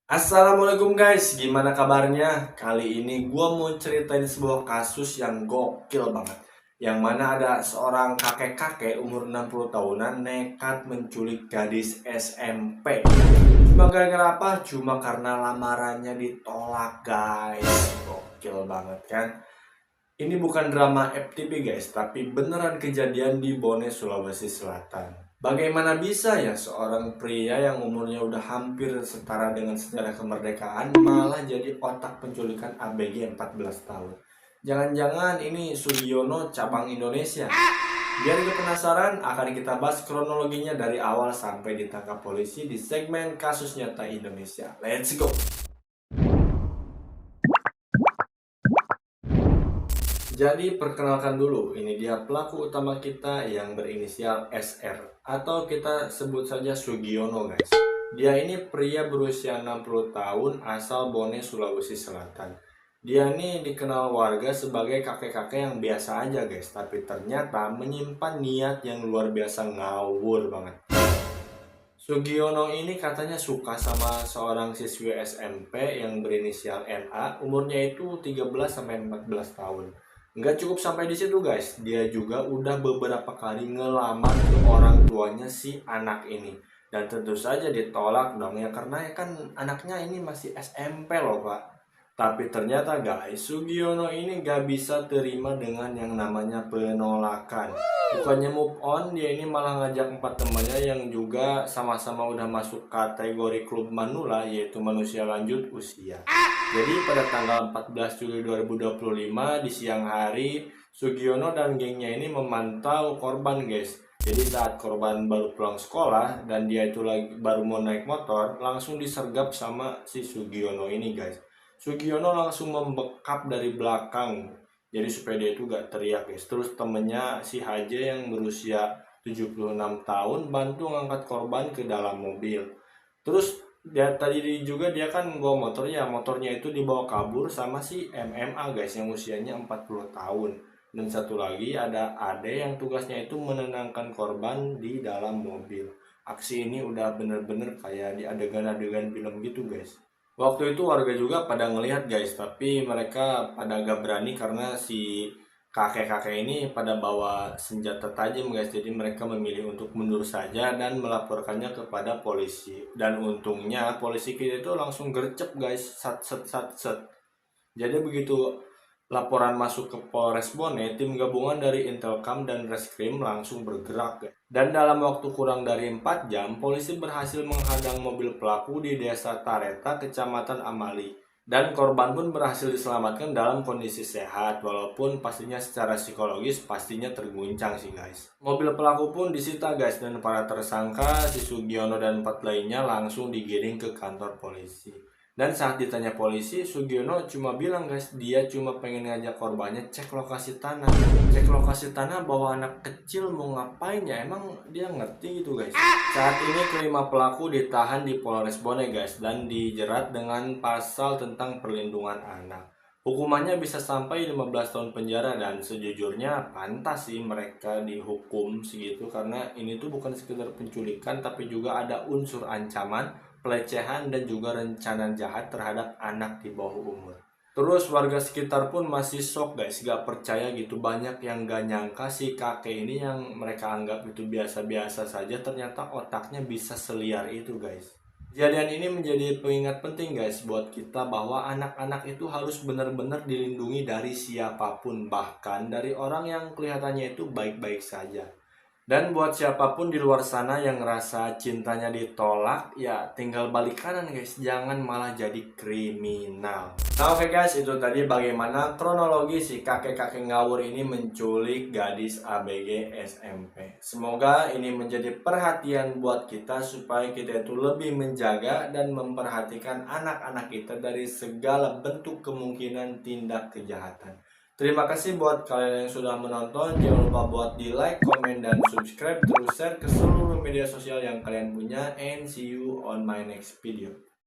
Assalamualaikum guys, gimana kabarnya? Kali ini gue mau ceritain sebuah kasus yang gokil banget. Yang mana ada seorang kakek-kakek umur 60 tahunan nekat menculik gadis SMP. Cuma gara-gara apa? Cuma karena lamarannya ditolak guys. Gokil banget kan? Ini bukan drama FTP guys, tapi beneran kejadian di Bone, Sulawesi Selatan. Bagaimana bisa ya seorang pria yang umurnya udah hampir setara dengan sejarah kemerdekaan malah jadi otak penculikan ABG 14 tahun? Jangan-jangan ini Sugiono cabang Indonesia? Biar gak penasaran, akan kita bahas kronologinya dari awal sampai ditangkap polisi di segmen Kasus Nyata Indonesia. Let's go! Jadi perkenalkan dulu, ini dia pelaku utama kita yang berinisial SR atau kita sebut saja Sugiono guys. Dia ini pria berusia 60 tahun asal Bone, Sulawesi Selatan. Dia ini dikenal warga sebagai kakek-kakek yang biasa aja guys, tapi ternyata menyimpan niat yang luar biasa ngawur banget. Sugiono ini katanya suka sama seorang siswi SMP yang berinisial NA, umurnya itu 13 sampai 14 tahun. Nggak cukup sampai di situ guys, dia juga udah beberapa kali ngelamar ke orang tuanya si anak ini. Dan tentu saja ditolak dong ya, karena ya kan anaknya ini masih SMP loh pak. Tapi ternyata guys, Sugiono ini gak bisa terima dengan yang namanya penolakan. Bukannya move on, dia ini malah ngajak empat temannya yang juga sama-sama udah masuk kategori klub manula, yaitu manusia lanjut usia. Jadi pada tanggal 14 Juli 2025 di siang hari, Sugiono dan gengnya ini memantau korban guys. Jadi saat korban baru pulang sekolah dan dia itu lagi baru mau naik motor, langsung disergap sama si Sugiono ini guys. Sugiono langsung membekap dari belakang, jadi supaya dia itu gak teriak guys. Terus temennya si HJ yang berusia 76 tahun bantu ngangkat korban ke dalam mobil. Terus dia tadi juga dia kan bawa motornya, motornya itu dibawa kabur sama si MMA guys yang usianya 40 tahun. Dan satu lagi ada Ade yang tugasnya itu menenangkan korban di dalam mobil. Aksi ini udah bener-bener kayak di adegan-adegan film gitu guys. Waktu itu warga juga pada ngelihat guys, tapi mereka pada gak berani karena si kakek-kakek ini pada bawa senjata tajam guys. Jadi mereka memilih untuk mundur saja dan melaporkannya kepada polisi. Dan untungnya polisi kita itu langsung gercep guys, sat set sat set. Jadi begitu laporan masuk ke Polres Bone, tim gabungan dari Intelkam dan Reskrim langsung bergerak. Dan dalam waktu kurang dari 4 jam, polisi berhasil menghadang mobil pelaku di Desa Tareta, Kecamatan Amali. Dan korban pun berhasil diselamatkan dalam kondisi sehat, walaupun pastinya secara psikologis pastinya terguncang sih guys. Mobil pelaku pun disita guys, dan para tersangka si Sugiono dan 4 lainnya langsung digiring ke kantor polisi. Dan saat ditanya polisi, Sugiono cuma bilang guys, dia cuma pengen ngajak korbannya cek lokasi tanah. Cek lokasi tanah bahwa anak kecil mau ngapain ya, emang dia ngerti gitu guys. Saat ini kelima pelaku ditahan di Polres Bone guys, dan dijerat dengan pasal tentang perlindungan anak. Hukumannya bisa sampai 15 tahun penjara, dan sejujurnya pantas sih mereka dihukum segitu, karena ini tuh bukan sekedar penculikan tapi juga ada unsur ancaman, pelecehan, dan juga rencana jahat terhadap anak di bawah umur. Terus warga sekitar pun masih shock guys, gak percaya gitu. Banyak yang gak nyangka si kakek ini yang mereka anggap itu biasa-biasa saja, ternyata otaknya bisa seliar itu guys. Kejadian ini menjadi pengingat penting guys buat kita bahwa anak-anak itu harus benar-benar dilindungi dari siapapun, bahkan dari orang yang kelihatannya itu baik-baik saja. Dan buat siapapun di luar sana yang ngerasa cintanya ditolak, ya tinggal balik kanan guys, jangan malah jadi kriminal. Nah oke guys, itu tadi bagaimana kronologi si kakek-kakek ngawur ini menculik gadis ABG SMP. Semoga ini menjadi perhatian buat kita supaya kita itu lebih menjaga dan memperhatikan anak-anak kita dari segala bentuk kemungkinan tindak kejahatan. Terima kasih buat kalian yang sudah menonton. Jangan lupa buat di like, komen, dan subscribe. Terus share ke seluruh media sosial yang kalian punya. And see you on my next video.